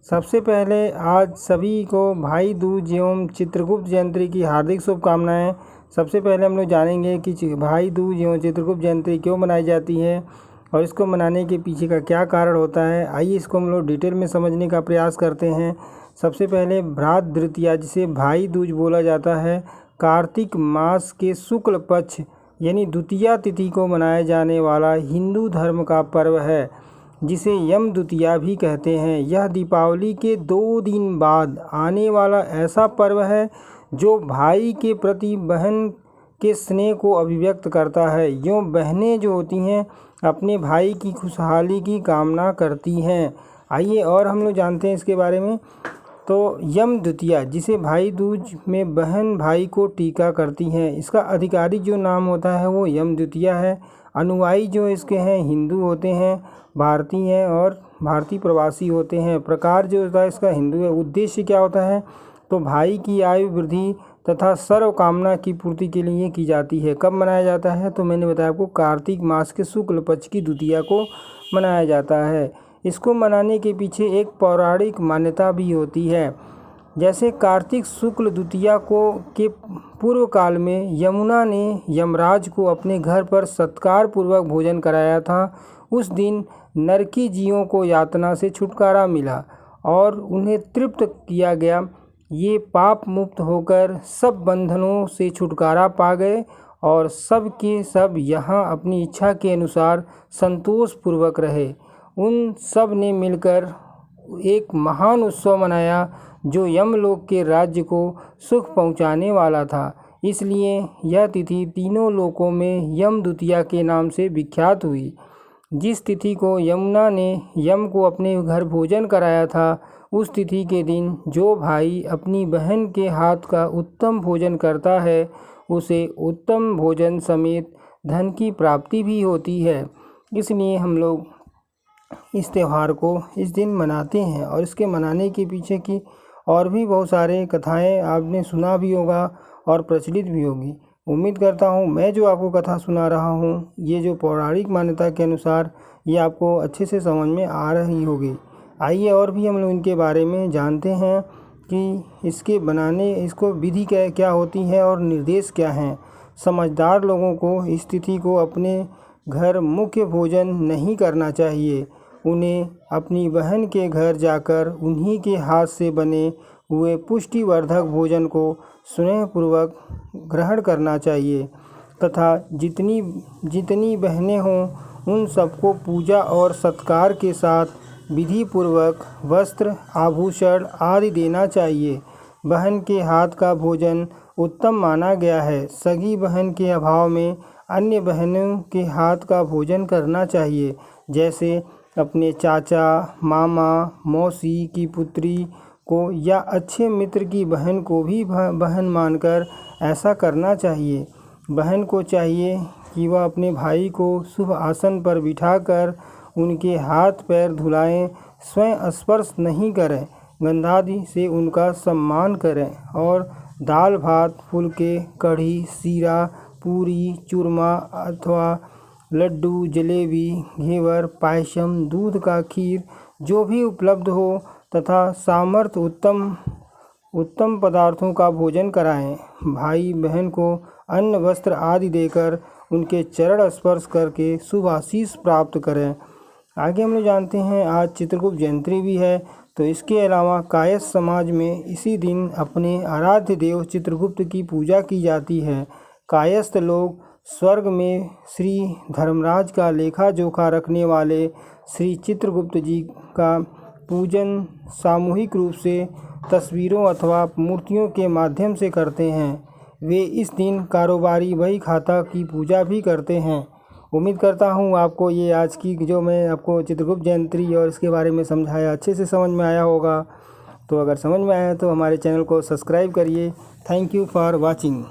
सबसे पहले आज सभी को भाई दूज एवं चित्रगुप्त जयंती की हार्दिक शुभकामनाएं। सबसे पहले हम लोग जानेंगे कि भाई दूज एवं चित्रगुप्त जयंती क्यों मनाई जाती है और इसको मनाने के पीछे का क्या कारण होता है। आइए इसको हम लोग डिटेल में समझने का प्रयास करते हैं। सबसे पहले भ्रात द्वितीया, जिसे भाई दूज बोला जाता है, कार्तिक मास के शुक्ल पक्ष यानी द्वितीया तिथि को मनाया जाने वाला हिंदू धर्म का पर्व है, जिसे यम द्वितीया भी कहते हैं। यह दीपावली के 2 दिन बाद आने वाला ऐसा पर्व है जो भाई के प्रति बहन के स्नेह को अभिव्यक्त करता है। यूँ बहनें जो होती हैं अपने भाई की खुशहाली की कामना करती हैं। आइए और हम लोग जानते हैं इसके बारे में। तो यम द्वितीया, जिसे भाई दूज में बहन भाई को टीका करती हैं, इसका आधिकारिक जो नाम होता है वो यम द्वितीया है। अनुयायी जो इसके हैं हिंदू होते हैं, भारतीय हैं और भारतीय प्रवासी होते हैं। प्रकार जो होता है इसका हिंदू है। उद्देश्य क्या होता है तो भाई की आयु वृद्धि तथा सर्व कामना की पूर्ति के लिए की जाती है। कब मनाया जाता है तो मैंने बताया आपको, कार्तिक मास के शुक्ल पक्ष की द्वितीया को मनाया जाता है। इसको मनाने के पीछे एक पौराणिक मान्यता भी होती है। जैसे कार्तिक शुक्ल द्वितीया को के पूर्व काल में यमुना ने यमराज को अपने घर पर सत्कार पूर्वक भोजन कराया था। उस दिन नरकी जीवों को यातना से छुटकारा मिला और उन्हें तृप्त किया गया। ये पाप मुक्त होकर सब बंधनों से छुटकारा पा गए और सब के सब यहाँ अपनी इच्छा के अनुसार संतोष पूर्वक रहे। उन सब ने मिलकर एक महान उत्सव मनाया जो यमलोक के राज्य को सुख पहुँचाने वाला था। इसलिए यह तिथि तीनों लोकों में यम द्वितीया के नाम से विख्यात हुई। जिस तिथि को यमुना ने यम को अपने घर भोजन कराया था, उस तिथि के दिन जो भाई अपनी बहन के हाथ का उत्तम भोजन करता है, उसे उत्तम भोजन समेत धन की प्राप्ति भी होती है। इसलिए हम लोग इस त्यौहार को इस दिन मनाते हैं और इसके मनाने के पीछे की और भी बहुत सारे कथाएं आपने सुना भी होगा और प्रचलित भी होगी। उम्मीद करता हूँ मैं जो आपको कथा सुना रहा हूँ, ये जो पौराणिक मान्यता के अनुसार, ये आपको अच्छे से समझ में आ रही होगी। आइए और भी हम लोग इनके बारे में जानते हैं कि इसके बनाने इसको विधि क्या होती है और निर्देश क्या हैं। समझदार लोगों को इस तिथि को अपने घर मुख्य भोजन नहीं करना चाहिए। उन्हें अपनी बहन के घर जाकर उन्हीं के हाथ से बने हुए पुष्टिवर्धक भोजन को स्नेहपूर्वक ग्रहण करना चाहिए तथा जितनी बहनें हों उन सबको पूजा और सत्कार के साथ विधि पूर्वक वस्त्र, आभूषण आदि देना चाहिए। बहन के हाथ का भोजन उत्तम माना गया है। सगी बहन के अभाव में अन्य बहनों के हाथ का भोजन करना चाहिए, जैसे अपने चाचा, मामा, मौसी की पुत्री को या अच्छे मित्र की बहन को भी बहन मानकर ऐसा करना चाहिए। बहन को चाहिए कि वह अपने भाई को शुभ आसन पर बिठाकर उनके हाथ पैर धुलाएं, स्वयं स्पर्श नहीं करें, गंधादि से उनका सम्मान करें और दाल भात, फुलके, कढ़ी, सीरा, पूरी, चूरमा अथवा लड्डू, जलेबी, घेवर, पायसम, दूध का खीर जो भी उपलब्ध हो तथा सामर्थ्य उत्तम पदार्थों का भोजन कराएं। भाई बहन को अन्न वस्त्र आदि देकर उनके चरण स्पर्श करके शुभ आशीष प्राप्त करें। आगे हम लोग जानते हैं आज चित्रगुप्त जयंती भी है, तो इसके अलावा कायस्थ समाज में इसी दिन अपने आराध्य देव चित्रगुप्त की पूजा की जाती है। कायस्थ लोग स्वर्ग में श्री धर्मराज का लेखा जोखा रखने वाले श्री चित्रगुप्त जी का पूजन सामूहिक रूप से तस्वीरों अथवा मूर्तियों के माध्यम से करते हैं। वे इस दिन कारोबारी बही खाता की पूजा भी करते हैं। उम्मीद करता हूँ आपको ये आज की जो मैं आपको चित्रगुप्त जयंती और इसके बारे में समझाया अच्छे से समझ में आया होगा। तो अगर समझ में आया तो हमारे चैनल को सब्सक्राइब करिए। Thank you for watching.